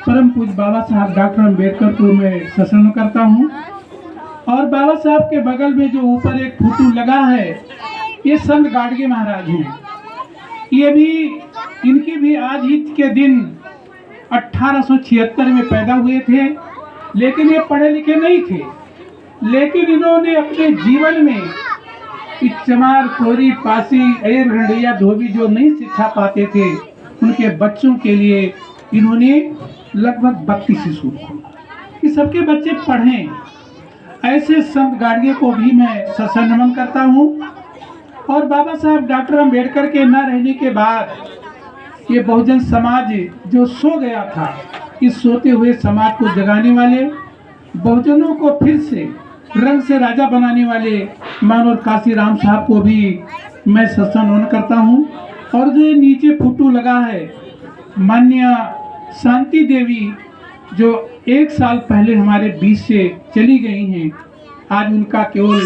परम पूज्य बाबा साहब डॉक्टर अम्बेडकर को मैं सत्संग करता हूँ। और बाबा साहब के बगल में जो ऊपर एक फोटो लगा है, ये संत गाडगे महाराज हैं। ये भी, इनकी भी आज ही के दिन 1876 में पैदा हुए थे, लेकिन ये पढ़े लिखे नहीं थे। लेकिन इन्होंने अपने जीवन में चमार, कोरी, पासी, अयर, रंडिया, धोबी जो नहीं शिक्षा पाते थे, उनके बच्चों के लिए इन्होंने लगभग 32 स्कूल कि सबके बच्चे पढ़ें। ऐसे संत गाडगे को भी मैं सत्संग नमन करता हूँ। और बाबा साहब डॉक्टर अम्बेडकर के न रहने के बाद ये बहुजन समाज जो सो गया था, इस सोते हुए समाज को जगाने वाले, बहुजनों को फिर से रंग से राजा बनाने वाले मानव काशी राम साहब को भी मैं सत्संग नमन करता हूँ। और जो नीचे फोटो लगा है, माननीय शांति देवी जो 1 साल पहले हमारे बीच से चली गई हैं, आज उनका केवल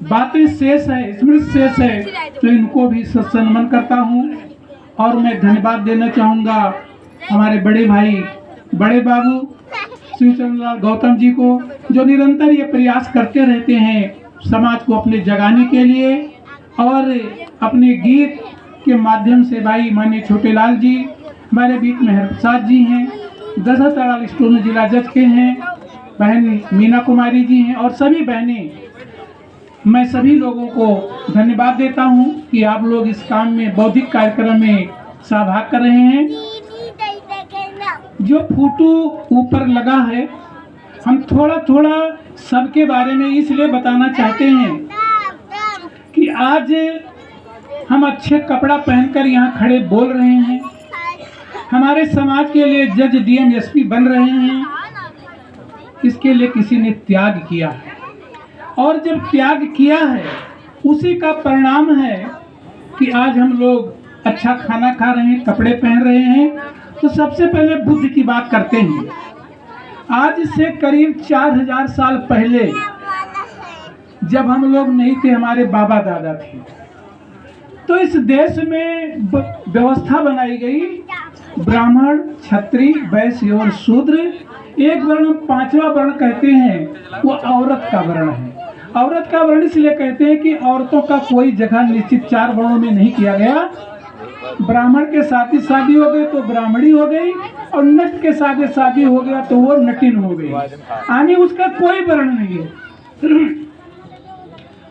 बातें शेष है, स्मृति शेष है, तो इनको भी सत्संग नमन करता हूँ। और मैं धन्यवाद देना चाहूँगा हमारे बड़े भाई, बड़े बाबू शिवचंद्र गौतम जी को, जो निरंतर ये प्रयास करते रहते हैं समाज को अपने जगाने के लिए। और अपने गीत के माध्यम से भाई माननीय छोटेलाल जी, हमारे बीच में हरप्रसाद जी हैं, दशहरा स्टोन जिला जज के हैं, बहन मीना कुमारी जी हैं, और सभी बहनें। मैं सभी लोगों को धन्यवाद देता हूं कि आप लोग इस काम में, बौद्धिक कार्यक्रम में सहभाग कर रहे हैं। जो फोटो ऊपर लगा है, हम थोड़ा थोड़ा सबके बारे में इसलिए बताना चाहते हैं कि आज हम अच्छे कपड़ा पहनकर यहाँ खड़े बोल रहे हैं, हमारे समाज के लिए जज, डीएम, एसपी बन रहे हैं। इसके लिए किसी ने त्याग किया है, और जब त्याग किया है उसी का परिणाम है कि आज हम लोग अच्छा खाना खा रहे हैं, कपड़े पहन रहे हैं। तो सबसे पहले बुद्ध की बात करते हैं। आज से करीब 4000 साल पहले जब हम लोग नहीं थे, हमारे बाबा दादा थे, तो इस देश में व्यवस्था बनाई गई, ब्राह्मण, क्षत्रिय, वैश्य और शूद्र। एक वर्ण, 5वां वर्ण कहते हैं, वो औरत का वर्ण है। औरत का वर्ण इसलिए कहते हैं कि औरतों का कोई जगह निश्चित 4 वर्णों में नहीं किया गया। ब्राह्मण के साथ ही शादी हो गई तो ब्राह्मणी हो गई, और नट के साथ शादी हो गया तो वो नटिन हो गई, यानी उसका कोई वर्ण नहीं है।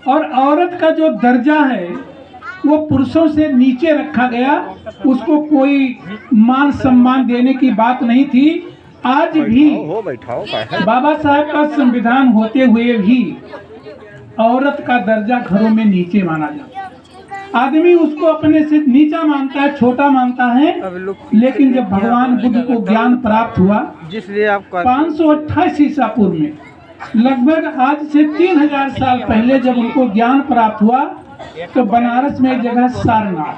और औरत का जो दर्जा है वो पुरुषों से नीचे रखा गया, उसको कोई मान सम्मान देने की बात नहीं थी। आज भी बाबा साहब का संविधान होते हुए भी औरत का दर्जा घरों में नीचे माना जाता है। आदमी उसको अपने से नीचा मानता है, छोटा मानता है। लेकिन जब भगवान बुद्ध को ज्ञान प्राप्त हुआ 528 ईसा पूर्व में, लगभग आज से 3000 साल पहले जब उनको ज्ञान प्राप्त हुआ, तो बनारस में एक जगह सारनाथ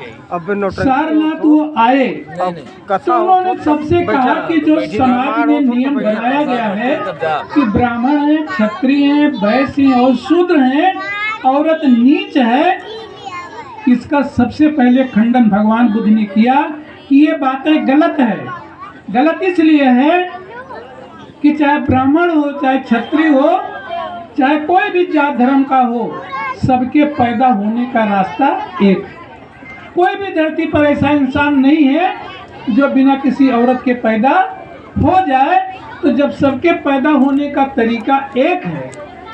वो आए, तो उन्होंने सबसे कहा कि जो समाज में नियम बनाया गया है कि ब्राह्मण है, क्षत्रिय है, वैश्य और शूद्र है, औरत नीच है, इसका सबसे पहले खंडन भगवान बुद्ध ने किया कि ये बातें गलत है। गलत इसलिए है कि चाहे ब्राह्मण हो, चाहे क्षत्रिय हो, चाहे कोई भी जात धर्म का हो, सबके पैदा होने का रास्ता एक। कोई भी धरती पर ऐसा इंसान नहीं है जो बिना किसी औरत के पैदा हो जाए। तो जब सबके पैदा होने का तरीका एक है,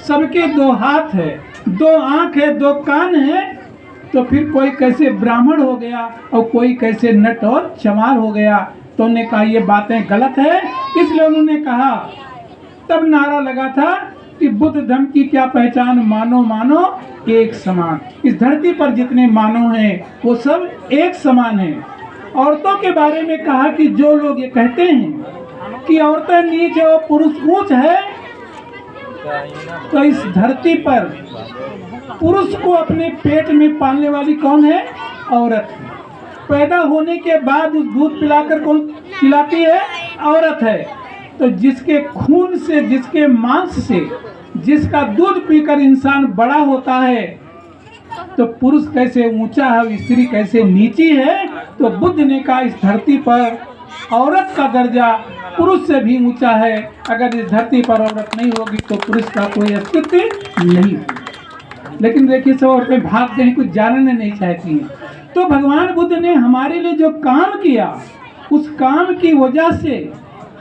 सबके 2 हाथ है, 2 आँख है, 2 कान है, तो फिर कोई कैसे ब्राह्मण हो गया और कोई कैसे नट और चमार हो गया। तो उन्होंने कहा ये बातें गलत है, इसलिए उन्होंने कहा, तब नारा लगा था कि बुद्ध धर्म की क्या पहचान, मानो मानो एक समान। इस धरती पर जितने मानव हैं वो सब एक समान हैं। औरतों के बारे में कहा कि जो लोग ये कहते हैं कि औरतें नीच है और पुरुष ऊंच है, तो इस धरती पर पुरुष को अपने पेट में पालने वाली कौन है? औरत है। पैदा होने के बाद उस दूध पिलाकर कौन खिलाती है? औरत है। तो जिसके खून से, जिसके मांस से, जिसका दूध पीकर इंसान बड़ा होता है, तो पुरुष कैसे ऊंचा है, स्त्री कैसे नीची है। तो बुद्ध ने कहा इस धरती पर औरत का दर्जा पुरुष से भी ऊंचा है। अगर इस धरती पर औरत नहीं होगी तो पुरुष का कोई अस्तित्व नहीं होगा। लेकिन देखिए सब औरतें भागते हैं, कुछ जानने नहीं चाहती हैं। तो भगवान बुद्ध ने हमारे लिए जो काम किया, उस काम की वजह से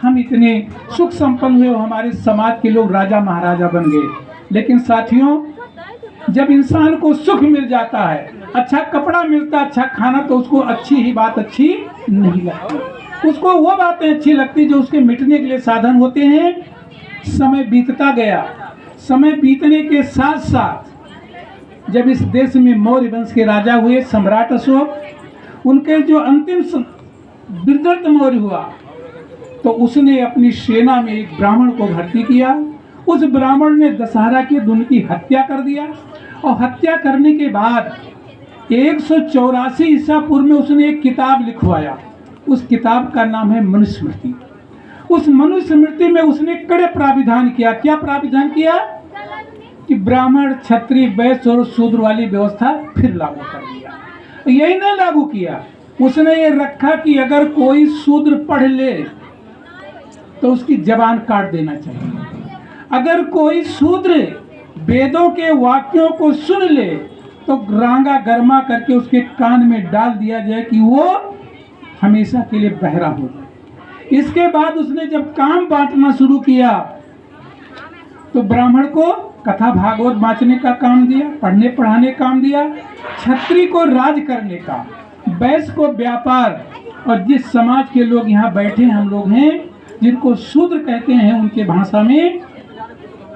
हम इतने सुख संपन्न हुए, हमारे समाज के लोग राजा महाराजा बन गए। लेकिन साथियों, जब इंसान को सुख मिल जाता है, अच्छा कपड़ा मिलता, अच्छा खाना, तो उसको अच्छी ही बात अच्छी नहीं लगती। उसको वो बातें अच्छी लगती जो उसके मिटने के लिए साधन होते हैं। समय बीतता गया। समय बीतने के साथ साथ जब इस देश में मौर्य वंश के राजा हुए सम्राट अशोक, उनके जो अंतिम बिरदर्थ मौर्य हुआ, तो उसने अपनी सेना में एक ब्राह्मण को भर्ती किया। उस ब्राह्मण ने दशहरा के दिन की हत्या कर दिया, और हत्या करने के बाद 184 ईसा पूर्व में उसने एक किताब लिखवाया। उस किताब का नाम है मनुस्मृति। उस मनुस्मृति में उसने कड़े प्राविधान किया। क्या प्राविधान किया? कि ब्राह्मण, क्षत्रिय, वैश्य और शूद्र वाली व्यवस्था फिर लागू कर दिया। यही नहीं लागू किया, उसने ये रखा कि अगर कोई शूद्र पढ़ ले तो उसकी जबान काट देना चाहिए। अगर कोई शूद्र वेदों के वाक्यों को सुन ले तो रांगा गरमा करके उसके कान में डाल दिया जाए कि वो हमेशा के लिए बहरा हो जाए। इसके बाद उसने जब काम बांटना शुरू किया तो ब्राह्मण को कथा भागवत बांटने का काम दिया, पढ़ने पढ़ाने काम दिया, क्षत्रिय को राज करने का, वैश्य को व्यापार, और जिस समाज के लोग यहाँ बैठे हम लोग हैं जिनको शूद्र कहते हैं उनके भाषा में,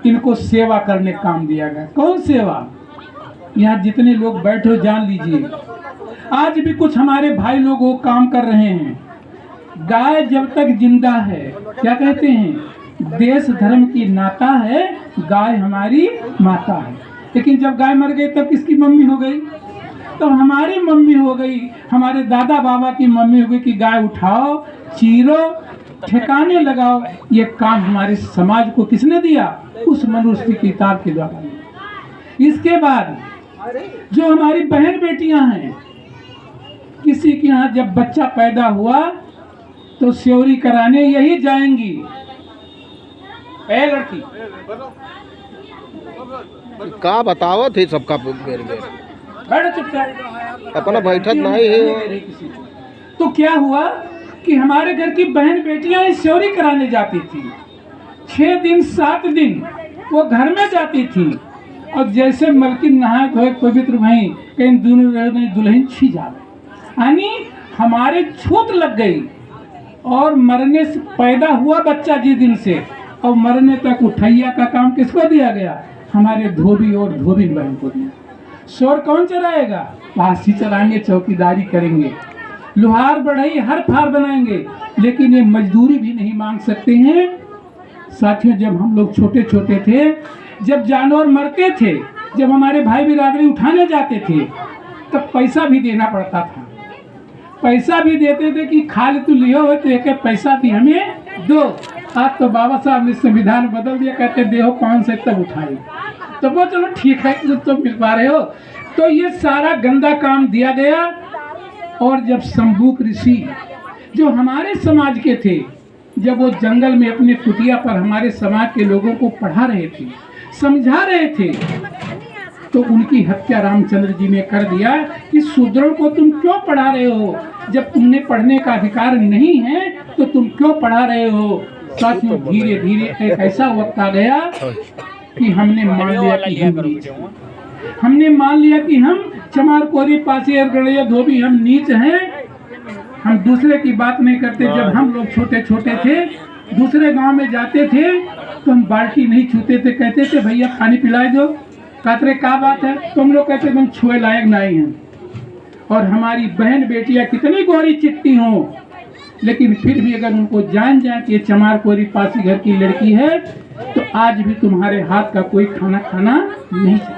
इनको सेवा करने का काम दिया गया। कौन सेवा? यहाँ जितने लोग बैठे हो जान लीजिए, आज भी कुछ हमारे भाई लोग वो काम कर रहे हैं। गाय जब तक जिंदा है, क्या कहते हैं, देश धर्म की नाता है, गाय हमारी माता है। लेकिन जब गाय मर गई तब किसकी मम्मी हो गई? तो हमारी मम्मी हो गई, हमारे दादा बाबा की मम्मी हो गई कि गाय उठाओ, चीरो, ठिकाने लगाओ। ये काम हमारे समाज को किसने दिया? उस मनुष्य की किताब के द्वारा। इसके बाद जो हमारी बहन बेटियां हैं, किसी के यहाँ जब बच्चा पैदा हुआ तो स्योरी कराने यही जाएंगी। ए लड़की का बताओ थे सबका बेर बेर बैठ चुपचाप, अपना बैठत नहीं है। तो क्या हुआ कि हमारे घर की बहन बेटियां स्योरी कराने जाती थी। 6 दिन 7 दिन वो घर में जाती थी, और जैसे मलकिन नहाए धोए पवित्र भई, कहीं दुल्हन छी जावे, यानी हमारे छूत लग गई। और मरने से पैदा हुआ बच्चा जिस दिन से, और मरने तक उठैया का काम किसको दिया गया? हमारे धोबी और धोबी बहन को दिया। शोर कौन चलाएगा? पासी चलाएंगे, चौकीदारी करेंगे, लोहार बढ़ई हर फार बनाएंगे, लेकिन ये मजदूरी भी नहीं मांग सकते हैं। साथियों, जब हम लोग छोटे छोटे थे, जब जानवर मरते थे, जब हमारे भाई बिरादरी उठाने जाते थे, तब पैसा भी देना पड़ता था। पैसा भी देते थे कि खा ले तू लियो हो, तो एक पैसा भी हमें दो। आज तो बाबा साहब ने संविधान बदल दिया, कहते देहो 5 से तब उठाए, तो वो चलो ठीक है तो मिल पा रहे हो। तो ये सारा गंदा काम दिया गया। और जब शंभूक ऋषि जो हमारे समाज के थे, जब वो जंगल में अपने कुटिया पर हमारे समाज के लोगों को पढ़ा रहे थे, समझा रहे थे, तो उनकी हत्या रामचंद्र जी ने कर दिया कि शूद्रों को तुम क्यों पढ़ा रहे हो? जब तुमने पढ़ने का अधिकार नहीं है तो तुम क्यों पढ़ा रहे हो? साथियों, धीरे धीरे एक ऐसा वक्त आ गया कि हमने मान लिया कि हम चमार कोरी पासी और गड़ैया धोबी हम नीच हैं। हम दूसरे की बात नहीं करते। जब हम लोग छोटे छोटे थे, दूसरे गांव में जाते थे तो हम बाल्टी नहीं छूते थे, कहते थे भैया पानी पिलाए दो। कहते क्या बात है? तुम लोग कहते तुम छुए लायक नहीं हैं। और हमारी बहन बेटियां कितनी गोरी चिट्टी हों, लेकिन फिर भी अगर उनको जान जाए कि ये चमार कोरी पासी घर की लड़की है, तो आज भी तुम्हारे हाथ का कोई खाना खाना नहीं चाहिए।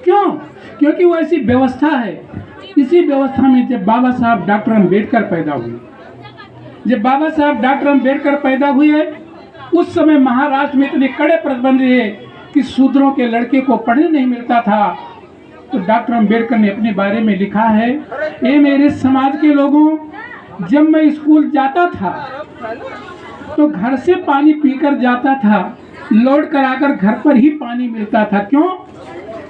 क्यों? क्योंकि वो ऐसी व्यवस्था है। इसी व्यवस्था में जब बाबा साहब डॉक्टर अम्बेडकर पैदा हुए, उस समय महाराष्ट्र में इतने कड़े प्रतिबंध रहे कि शूद्रों के लड़के को पढ़ने नहीं मिलता था। तो डॉक्टर अम्बेडकर ने अपने बारे में लिखा है, ये मेरे समाज के लोगों, जब मैं स्कूल जाता था तो घर से पानी पीकर जाता था, लौट कर आकर घर पर ही पानी मिलता था। क्यों?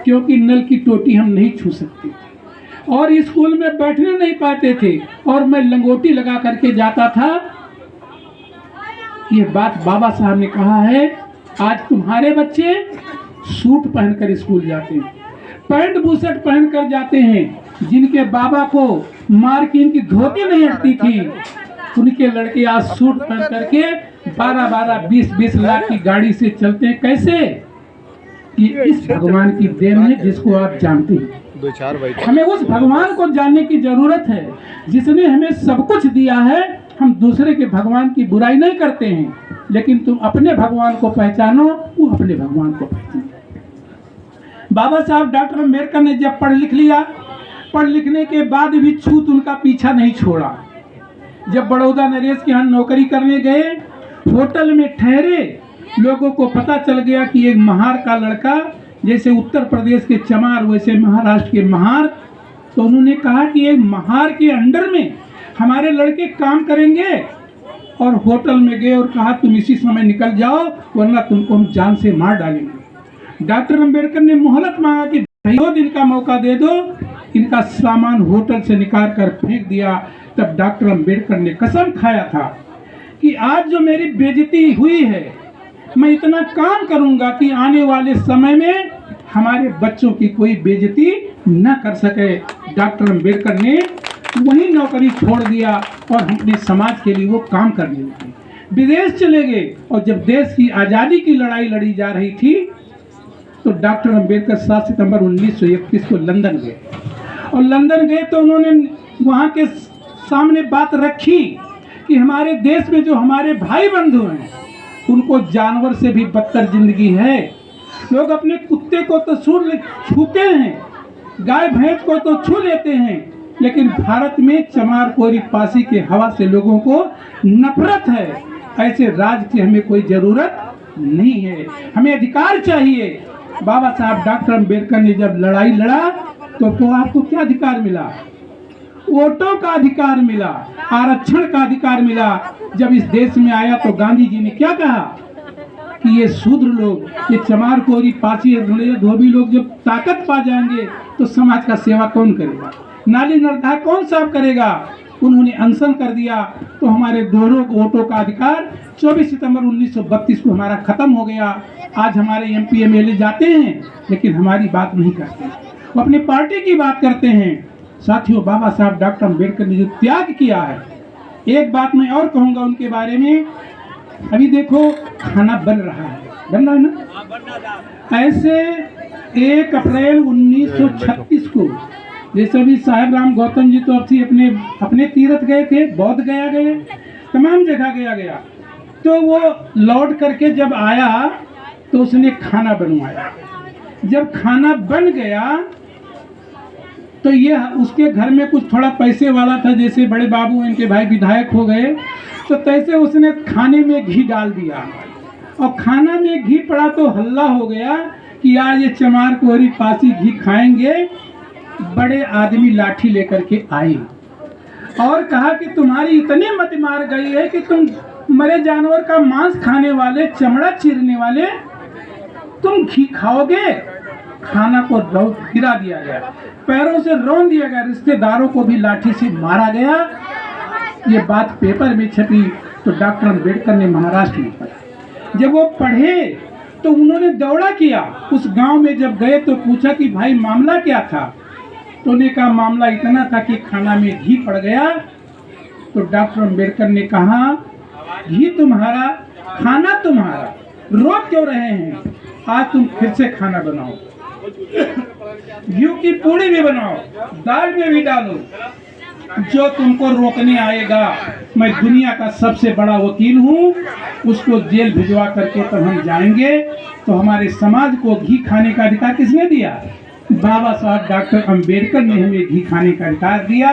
क्योंकि नल की टोटी हम नहीं छू सकते थे और स्कूल में बैठने नहीं पाते थे और मैं लंगोटी लगा करके जाता था। ये बात बाबा साहब ने कहा है। आज तुम्हारे बच्चे सूट पहनकर स्कूल जाते हैं, पैंट बुशर्ट पहनकर जाते हैं। जिनके बाबा को मार्किन की धोती नहीं हटती थी, उनके लड़के आज सूट पहन करके 12-12, 20-20 लाख की गाड़ी से चलते हैं। कैसे? ये इस भगवान की देन है जिसको आप जानते हैं। हमें उस भगवान को जानने की जरूरत है जिसने हमें सब कुछ दिया है। हम दूसरे के भगवान की बुराई नहीं करते हैं, लेकिन तुम अपने भगवान को पहचानो, वो अपने भगवान को पहचानो। बाबा साहब डॉक्टर अम्बेडकर ने जब पढ़ लिख लिया, पढ़ लिखने के बाद भी छूत उनका पीछा नहीं छोड़ा। जब बड़ौदा नरेश के यहाँ नौकरी करने गए, होटल में ठहरे, लोगों को पता चल गया कि एक महार का लड़का, जैसे उत्तर प्रदेश के चमार वैसे महाराष्ट्र के महार, तो उन्होंने कहा कि एक महार के अंडर में हमारे लड़के काम करेंगे। और होटल में गए और कहा तुम इसी समय निकल जाओ वरना तुमको हम जान से मार डालेंगे। डॉक्टर अम्बेडकर ने मोहलत मांगा कि 2 दिन का मौका दे दो। इनका सामान होटल से निकाल कर फेंक दिया। तब डॉक्टर अम्बेडकर ने कसम खाया था कि आज जो मेरी बेइज्जती हुई है, मैं इतना काम करूंगा कि आने वाले समय में हमारे बच्चों की कोई बेइज्जती न कर सके। डॉक्टर अम्बेडकर ने वही नौकरी छोड़ दिया और अपने समाज के लिए वो काम करने लगे। विदेश चले गए और जब देश की आज़ादी की लड़ाई लड़ी जा रही थी तो डॉक्टर अम्बेडकर 7 सितंबर 1931 को लंदन गए। और लंदन गए तो उन्होंने वहाँ के सामने बात रखी कि हमारे देश में जो हमारे भाई बंधु हैं उनको जानवर से भी बदतर जिंदगी है। लोग अपने कुत्ते को तो छूते हैं, गाय भैंस को तो छू लेते हैं, लेकिन भारत में चमार कोरी पासी के हवा से लोगों को नफरत है। ऐसे राज की हमें कोई जरूरत नहीं है, हमें अधिकार चाहिए। बाबा साहब डॉक्टर अम्बेडकर ने जब लड़ाई लड़ा तो आपको क्या अधिकार मिला? वोटों का अधिकार मिला, आरक्षण का अधिकार मिला। जब इस देश में आया तो गांधी जी ने क्या कहा कि ये शूद्र लोग, ये चमार कोरी पासी धोबी लोग जब ताकत पा जाएंगे तो समाज का सेवा कौन करेगा, नाली नर्मदा कौन साफ करेगा। उन्होंने अनशन कर दिया तो हमारे दोनों वोटों का अधिकार 24 सितंबर 1932 को हमारा खत्म हो गया। आज हमारे MP MLA जाते हैं लेकिन हमारी बात नहीं करते, वो अपनी पार्टी की बात करते हैं। साथियों, बाबा साहब डॉक्टर अम्बेडकर ने जो त्याग किया है, एक बात मैं और कहूँगा उनके बारे में। अभी देखो खाना बन रहा है ना। ऐसे 1 अप्रैल 1936 को जैसे भी साहेब राम गौतम जी तो अपने तीर्थ गए थे, बौद्ध गया गए, तमाम जगह गया। तो वो लौट करके जब आया तो उसने खाना बनवाया। जब खाना बन गया तो ये उसके घर में कुछ थोड़ा पैसे वाला था, जैसे बड़े बाबू इनके भाई विधायक हो गए, तो तैसे उसने खाने में घी डाल दिया और खाना में घी पड़ा तो हल्ला हो गया कि आज ये चमार कोरी पासी घी खाएंगे। बड़े आदमी लाठी लेकर के आए और कहा कि तुम्हारी इतनी मत मार गई है कि तुम मरे जानवर का मांस खाने वाले, चमड़ा चीरने वाले, तुम घी खाओगे। खाना को गिरा दिया गया, पैरों से रौंद दिया गया, रिश्तेदारों को भी लाठी से मारा गया। ये बात पेपर में छपी तो डॉक्टर अम्बेडकर ने महाराष्ट्र में पढ़ा। जब वो पढ़े तो उन्होंने दौड़ा किया उस गांव में। जब गए तो पूछा कि भाई मामला क्या था, तो उन्होंने कहा मामला इतना था कि खाना में घी पड़ गया। तो डॉक्टर अम्बेडकर ने कहा घी तुम्हारा, खाना तुम्हारा, रोक क्यों रहे हैं? आज तुम फिर से खाना बनाओ, घी की पूड़ी भी बनाओ, दाल में भी डालो, जो तुमको रोकने आएगा मैं दुनिया का सबसे बड़ा वकील हूँ, उसको जेल भिजवा करके तब हम जाएंगे। तो हमारे समाज को घी खाने का अधिकार किसने दिया? बाबा साहब डॉक्टर अम्बेडकर ने हमें घी खाने का अधिकार दिया।